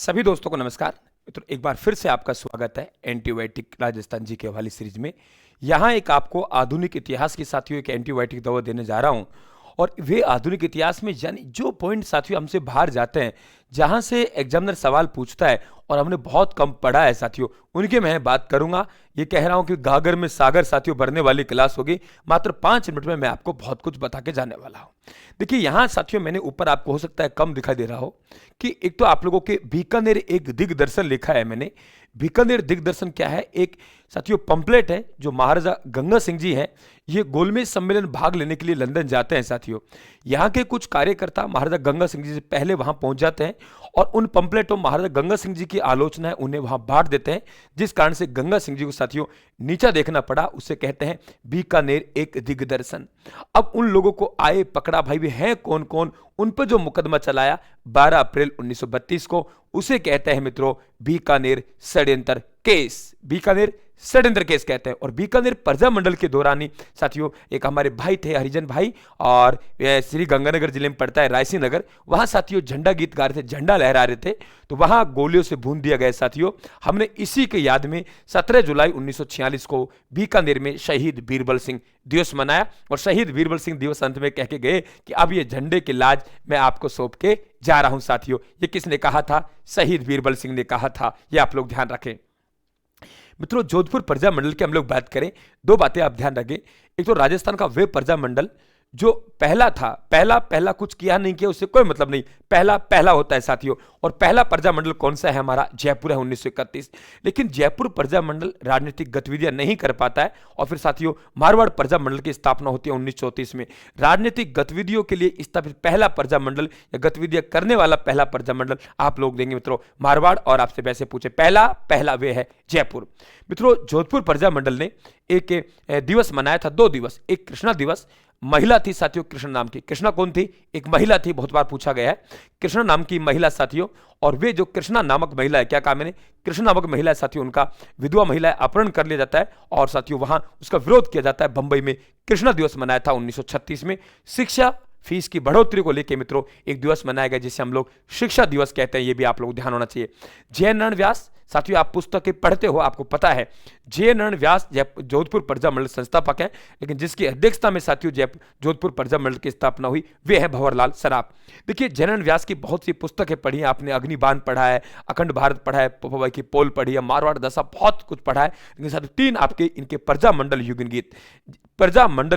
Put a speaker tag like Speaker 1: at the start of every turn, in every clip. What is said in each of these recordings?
Speaker 1: सभी दोस्तों को नमस्कार। मित्रों, एक बार फिर से आपका स्वागत है एंटीबायोटिक राजस्थान जी के हवाले सीरीज में। यहाँ एक आपको आधुनिक इतिहास के साथियों एक एंटीबायोटिक दवा देने जा रहा हूँ और वे आधुनिक इतिहास में यानी जो पॉइंट साथियों हमसे बाहर जाते हैं, जहाँ से एग्जामिनर सवाल पूछता है और हमने बहुत कम पढ़ा है साथियों, उनके मैं बात करूंगा। ये कह रहा हूं कि गागर में सागर साथियों भरने वाली क्लास होगी। मात्र 5 मिनट में मैं आपको बहुत कुछ बता के जाने वाला हूं। देखिए यहाँ साथियों, मैंने ऊपर आपको हो सकता है कम दिखाई दे रहा हो कि एक तो आप लोगों के बीकानेर एक दिग्दर्शन लिखा है मैंने। बीकानेर दिग्दर्शन क्या है? एक साथियों पंपलेट है जो महाराजा गंगा सिंह जी हैं, ये गोलमेज सम्मेलन भाग लेने के लिए लंदन जाते हैं साथियों। यहाँ के कुछ कार्यकर्ता महाराजा गंगा सिंह जी से पहले वहां पहुंच जाते हैं और उन पंपलेटों महाराजा गंगा सिंह जी की आलोचना है उन्हें वहां बांट देते हैं, जिस कारण से गंगा सिंह जी को साथियों नीचा देखना पड़ा। उसे कहते हैं बीकानेर एक दिग्दर्शन। अब उन लोगों को आए पकड़ा भाई, भी हैं कौन कौन, उन पर जो मुकदमा चलाया 12 अप्रैल 1932 को, उसे कहते हैं मित्रों बीकानेर षड्यंत्र केस। बीकानेर षड्यंत्र केस कहते हैं। और बीकानेर प्रजा मंडल के दौरान ही साथियों एक हमारे भाई थे हरिजन भाई, और श्री गंगानगर जिले में पड़ता है रायसी नगर, वहां साथियों झंडा गीत गा रहे थे, झंडा लहरा रहे थे, तो वहां गोलियों से भून दिया गया साथियों। हमने इसी के याद में 17 जुलाई 1946 को बीकानेर में शहीद बीरबल सिंह दिवस मनाया। और शहीद बीरबल सिंह दिवस अंत में कह के गए कि अब ये झंडे की लाज मैं आपको सौंप के जा रहा हूं साथियों। ये किसने कहा था? शहीद बीरबल सिंह ने कहा था। ये आप लोग ध्यान रखें। मित्रों, जोधपुर प्रजा मंडल की हम लोग बात करें, दो बातें आप ध्यान रखें। एक तो राजस्थान का वे प्रजा मंडल जो पहला था, पहला कुछ किया नहीं किया उससे कोई मतलब नहीं, पहला होता है साथियों। और पहला प्रजा मंडल कौन सा है? हमारा जयपुर है 1931। लेकिन जयपुर प्रजा मंडल राजनीतिक गतिविधियां नहीं कर पाता है और फिर साथियों मारवाड़ प्रजा मंडल की स्थापना होती है 1934 में। राजनीतिक गतिविधियों के लिए स्थापित पहला प्रजा मंडल या गतिविधियां करने वाला पहला प्रजा मंडल आप लोग देंगे मित्रों मारवाड़। और आपसे वैसे पूछे पहला वे है जयपुर। मित्रों, जोधपुर प्रजा मंडल ने एक दिवस मनाया था, 2 दिवस। एक कृष्णा दिवस, महिला थी साथियों कृष्ण नाम की। कृष्णा कौन थी? एक महिला थी, बहुत बार पूछा गया है। कृष्ण नाम की महिला साथियों, और वे जो कृष्णा नामक महिला है, क्या कहा मैंने? कृष्ण नामक महिला है साथियों, उनका विधवा महिला अपहरण कर लिया जाता है और साथियों वहां उसका विरोध किया जाता है। बंबई में कृष्णा दिवस मनाया था 1936 में। शिक्षा फीस की बढ़ोतरी को लेकर मित्रों एक दिवस मनाया गया जिसे हम लोग शिक्षा दिवस कहते हैं। ये भी आप लोग ध्यान होना चाहिए। जयनारायण व्यास साथियों, आप पुस्तकें पढ़ते हो, आपको पता है जयनारायण व्यास जोधपुर प्रजा मंडल संस्थापक हैं, लेकिन जिसकी अध्यक्षता में साथियों जोधपुर प्रजा मंडल की स्थापना हुई वे है भंवरलाल सराफ। देखिए जयनारायण व्यास की बहुत सी पुस्तकें पढ़ी हैं आपने, अग्निबाण पढ़ा है, अखंड भारत पढ़ा है, पप्पाबाई की पोल पढ़ी है, मारवाड़ दशा, बहुत कुछ पढ़ा है। लेकिन साथियों 3 आपके इनके प्रजा मंडल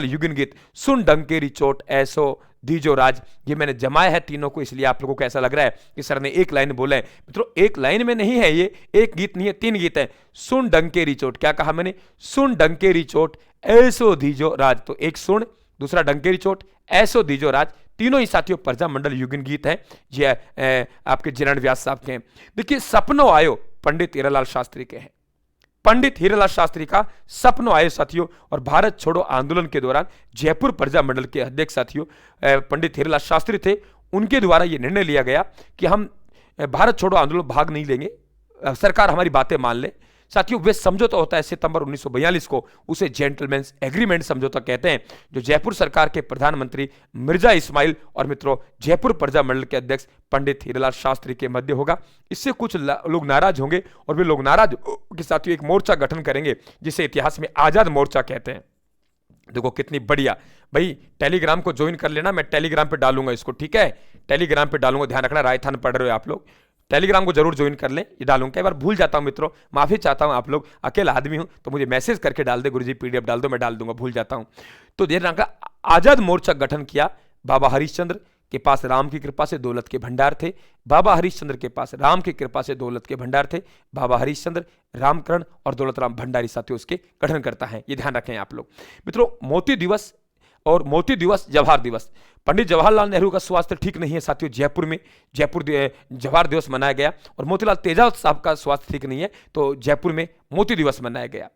Speaker 1: युगन गीत, सुन डंकेरी चोट ऐसो दीजो राज, ये मैंने जमाया है तीनों को, इसलिए आप लोगों को ऐसा लग रहा है कि सर ने एक लाइन बोला है। मित्रों एक लाइन में नहीं है, ये एक गीत नहीं है, 3 गीत है। सुन डंकेरी चोट, क्या कहा मैंने? सुन डंकेरी चोट ऐसो दीजो राज, तो एक सुन, दूसरा डंकेरी चोट, ऐसो दीजो राज, तीनों ही साथियों प्रजा मंडल युगन गीत है। ये आपके जयनारायण व्यास साहब के हैं। देखिए सपनो आयो पंडित हीरालाल शास्त्री के हैं। पंडित हीरालाल शास्त्री का सपनों आए साथियों। और भारत छोड़ो आंदोलन के दौरान जयपुर प्रजा मंडल के अध्यक्ष साथियों पंडित हीरालाल शास्त्री थे। उनके द्वारा यह निर्णय लिया गया कि हम भारत छोड़ो आंदोलन भाग नहीं लेंगे, सरकार हमारी बातें मान ले। साथियों वे समझौता होता है सितंबर 1942 को, उसे जेंटलमैन्स एग्रीमेंट समझौता कहते हैं, जो जयपुर सरकार के प्रधानमंत्री मिर्जा इस्माइल और मित्रों जयपुर प्रजा मंडल के अध्यक्ष पंडित हीरालाल शास्त्री के मध्य होगा। इससे कुछ लोग नाराज होंगे और वे लोग नाराज के साथियों एक मोर्चा गठन करेंगे जिसे इतिहास में आजाद मोर्चा कहते हैं। देखो कितनी बढ़िया भाई, टेलीग्राम को ज्वाइन कर लेना, मैं टेलीग्राम पे डालूंगा इसको, ठीक है? टेलीग्राम पे डालूंगा, ध्यान रखना, राजस्थान पढ़ रहे हो आप लोग, टेलीग्राम को जरूर ज्वाइन कर लें। ये डालूंगा, कई बार भूल जाता हूं मित्रों, माफी चाहता हूं। आप लोग अकेला आदमी हूं तो मुझे मैसेज करके डाल दे, गुरुजी पीडीएफ डाल दो, मैं डाल दूंगा, भूल जाता हूं। तो देर रंग का आजाद मोर्चा गठन किया। बाबा हरिश्चंद्र के पास राम की कृपा से दौलत के भंडार थे। बाबा हरिश्चंद्र के पास राम की कृपा से दौलत के भंडार थे। बाबा हरिश्चंद्र, रामकरण और दौलत राम भंडारी साथियों उसके गठन करता है। ये ध्यान रखें आप लोग। मित्रों मोती दिवस और मोती दिवस, जवाहर दिवस, पंडित जवाहरलाल नेहरू का स्वास्थ्य ठीक नहीं है साथियों, जयपुर में जवाहर दिवस मनाया गया। और मोतीलाल तेजावत साहब का स्वास्थ्य ठीक नहीं है तो जयपुर में मोती दिवस मनाया गया।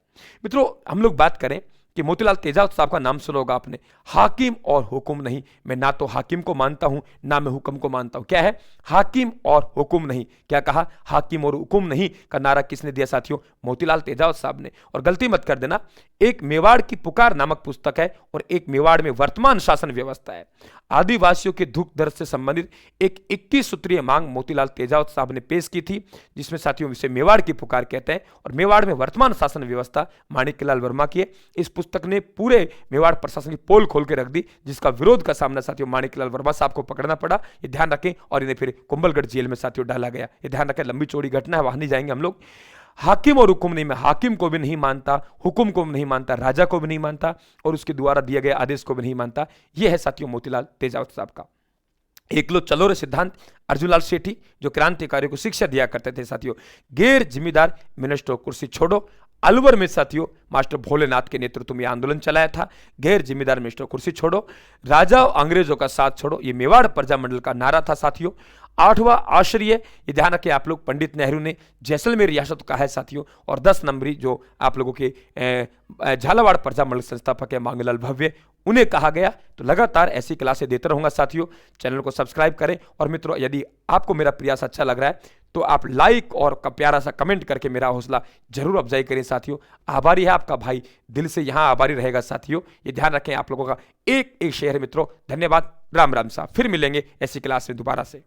Speaker 1: मित्रों हम लोग बात करें कि मोतीलाल तेजावत साहब का नाम सुना होगा आपने। हाकिम और हुक्म नहीं, मैं ना तो हाकिम को मानता हूं ना मैं हुक्म को मानता हूं। क्या है? हाकिम और हुक्म नहीं। क्या कहा? हाकिम और हुक्म नहीं का नारा किसने दिया साथियों? मोतीलाल तेजावत साहब ने। और गलती मत कर देना, एक मेवाड़ की पुकार नामक पुस्तक है और एक मेवाड़ में वर्तमान शासन व्यवस्था है। आदिवासियों के दुख दर्द से संबंधित एक 21 सूत्रीय मांग मोतीलाल तेजावत साहब ने पेश की थी, जिसमें साथियों इसे मेवाड़ की पुकार कहते हैं और मेवाड़ में वर्तमान शासन व्यवस्था माणिक्यलाल वर्मा की है। इस पुस्तक ने पूरे मेवाड़ प्रशासन की पोल खोल के रख दी, जिसका विरोध का सामना साथियों माणिक्यलाल वर्मा साहब को पकड़ना पड़ा। ये ध्यान रखें, और इन्हें फिर कुंभलगढ़ जेल में साथियों डाला गया। ये ध्यान रखें, लंबी चौड़ी घटना है, वहां नहीं जाएंगे हम लोग। हाकिम और हुक्म नहीं, मैं हाकिम को भी नहीं मानता, हुक्म को भी नहीं मानता, राजा को भी नहीं मानता और उसके द्वारा दिए गए आदेश को भी नहीं मानता। यह है साथियों मोतीलाल तेजावत साहब का। एक लो चलो रे सिद्धांत अर्जुनलाल सेठी जो क्रांतिकारियों को शिक्षा दिया करते थे साथियों। गैर जिम्मेदार मिनिस्टर कुर्सी छोड़ो। अलवर में साथियों मास्टर भोलेनाथ के नेतृत्व में आंदोलन चलाया था, गैर जिम्मेदार मिनिस्टर कुर्सी छोड़ो, राजा और अंग्रेजों का साथ छोड़ो, ये मेवाड़ प्रजामंडल का नारा था साथियों। 8वां आश्रय, ये ध्यान रखें आप लोग, पंडित नेहरू ने जैसलमेर रियासत का है साथियों। और 10 नंबरी जो आप लोगों के झालावाड़ प्रजामंडल संस्थापक है मांगीलाल भव्य, उन्हें कहा गया। तो लगातार ऐसी क्लासें देता रहूंगा साथियों। चैनल को सब्सक्राइब करें और मित्रों यदि आपको मेरा प्रयास अच्छा लग रहा है तो आप लाइक और प्यारा सा कमेंट करके मेरा हौसला जरूर अफजाई करें साथियों। आभारी है आपका भाई, दिल से यहां आभारी रहेगा साथियों। ये ध्यान रखें आप लोगों का एक एक शेयर मित्रों। धन्यवाद, राम राम साहब। फिर मिलेंगे ऐसी क्लास में दोबारा से।